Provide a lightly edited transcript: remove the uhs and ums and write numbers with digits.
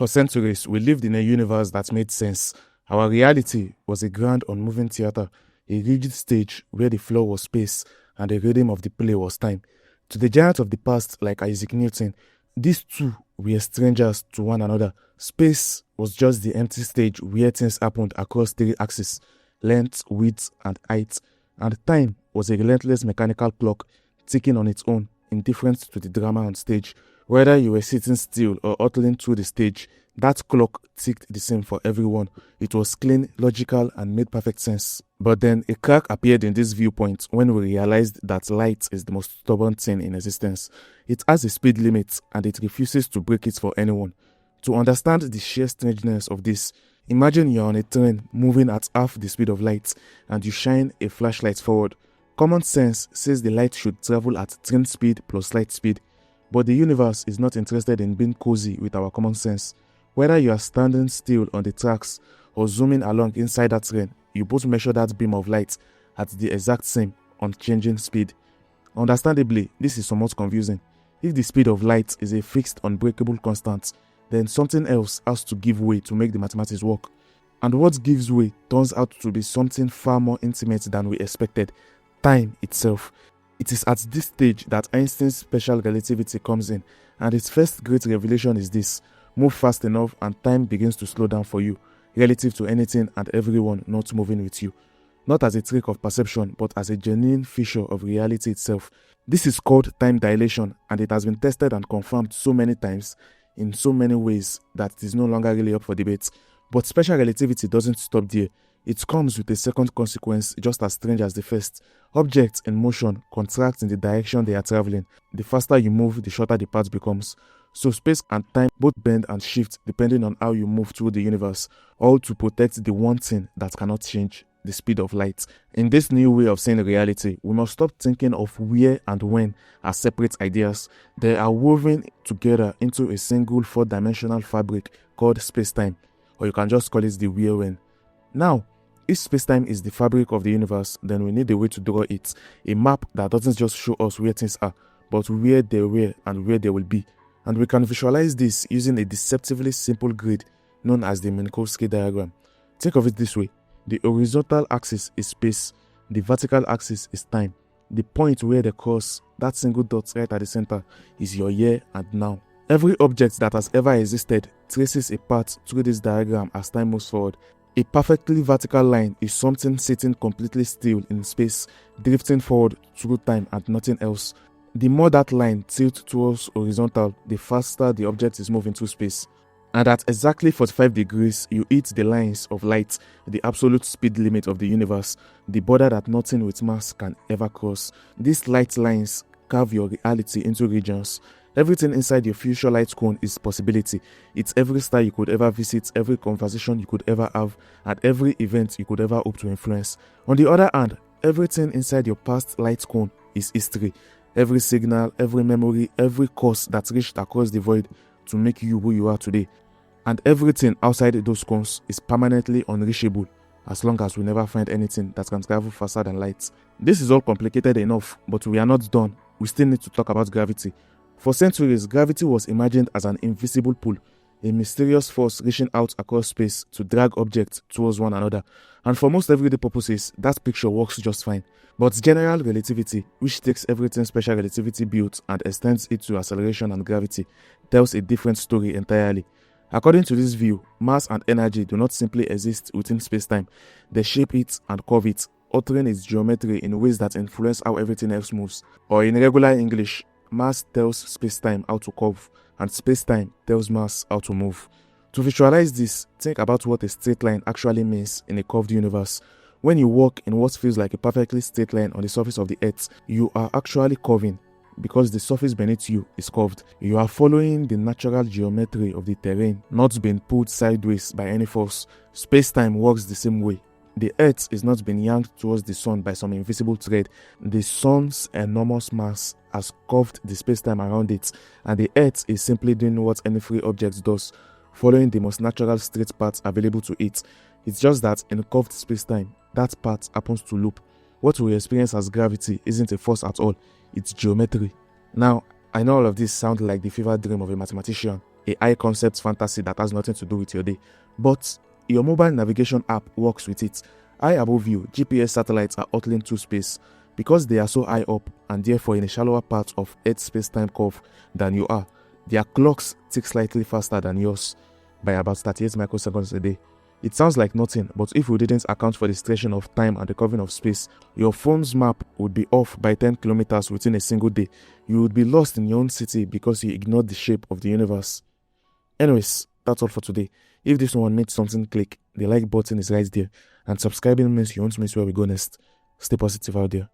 For centuries, we lived in a universe that made sense. Our reality was a grand, unmoving theater, a rigid stage where the floor was space and the rhythm of the play was time. To the giants of the past, like Isaac Newton, these two were strangers to one another. Space was just the empty stage where things happened across three axes: length, width, and height. And time was a relentless mechanical clock ticking on its own, indifferent to the drama on stage. Whether you were sitting still or hurtling through the stage, that clock ticked the same for everyone. It was clean, logical, and made perfect sense. But then a crack appeared in this viewpoint when we realized that light is the most stubborn thing in existence. It has a speed limit and it refuses to break it for anyone. To understand the sheer strangeness of this, imagine you're on a train moving at half the speed of light and you shine a flashlight forward. Common sense says the light should travel at train speed plus light speed. But the universe is not interested in being cozy with our common sense. Whether you are standing still on the tracks or zooming along inside that train, you both measure that beam of light at the exact same unchanging speed. Understandably, this is somewhat confusing. If the speed of light is a fixed, unbreakable constant, then something else has to give way to make the mathematics work. And what gives way turns out to be something far more intimate than we expected: time itself. It is at this stage that Einstein's special relativity comes in, and its first great revelation is this: move fast enough and time begins to slow down for you, relative to anything and everyone not moving with you. Not as a trick of perception, but as a genuine feature of reality itself. This is called time dilation, and it has been tested and confirmed so many times, in so many ways, that it is no longer really up for debate. But special relativity doesn't stop there. It comes with a second consequence just as strange as the first. Objects in motion contract in the direction they are traveling. The faster you move, the shorter the path becomes. So space and time both bend and shift depending on how you move through the universe, all to protect the one thing that cannot change: the speed of light. In this new way of seeing reality, we must stop thinking of where and when as separate ideas. They are woven together into a single four-dimensional fabric called spacetime, or you can just call it the where-when. Now, if spacetime is the fabric of the universe, then we need a way to draw it, a map that doesn't just show us where things are, but where they were and where they will be. And we can visualize this using a deceptively simple grid known as the Minkowski diagram. Think of it this way: the horizontal axis is space, the vertical axis is time. The point where they cross, that single dot right at the center, is your here and now. Every object that has ever existed traces a path through this diagram as time moves forward. A perfectly vertical line is something sitting completely still in space, drifting forward through time and nothing else. The more that line tilts towards horizontal, the faster the object is moving through space. And at exactly 45 degrees, you hit the lines of light, the absolute speed limit of the universe, the border that nothing with mass can ever cross. These light lines carve your reality into regions. Everything inside your future light cone is possibility. It's every star you could ever visit, every conversation you could ever have, and every event you could ever hope to influence. On the other hand, everything inside your past light cone is history. Every signal, every memory, every course that reached across the void to make you who you are today. And everything outside those cones is permanently unreachable, as long as we never find anything that can travel faster than light. This is all complicated enough, but we are not done. We still need to talk about gravity. For centuries, gravity was imagined as an invisible pull, a mysterious force reaching out across space to drag objects towards one another. And for most everyday purposes, that picture works just fine. But general relativity, which takes everything special relativity built and extends it to acceleration and gravity, tells a different story entirely. According to this view, mass and energy do not simply exist within spacetime. They shape it and curve it, altering its geometry in ways that influence how everything else moves. Or in regular English, mass tells spacetime how to curve, and spacetime tells mass how to move. To visualize this, think about what a straight line actually means in a curved universe. When you walk in what feels like a perfectly straight line on the surface of the earth, you are actually curving, because the surface beneath you is curved. You are following the natural geometry of the terrain, not being pulled sideways by any force. Spacetime works the same way. The earth is not being yanked towards the sun by some invisible thread. The sun's enormous mass has curved the spacetime around it, and the earth is simply doing what any free object does, following the most natural straight path available to it. It's just that in curved spacetime, that path happens to loop. What we experience as gravity isn't a force at all, it's geometry. Now, I know all of this sounds like the fever dream of a mathematician, a high concept fantasy that has nothing to do with your day. But your mobile navigation app works with it. High above you, GPS satellites are hurtling through space. Because they are so high up and therefore in a shallower part of Earth's space-time curve than you are, their clocks tick slightly faster than yours by about 38 microseconds a day. It sounds like nothing, but if we didn't account for the stretching of time and the curving of space, your phone's map would be off by 10 kilometers within a single day. You would be lost in your own city because you ignored the shape of the universe. Anyways, that's all for today. If this one made something click, the like button is right there, and subscribing means you won't miss where we go next. Stay positive out there.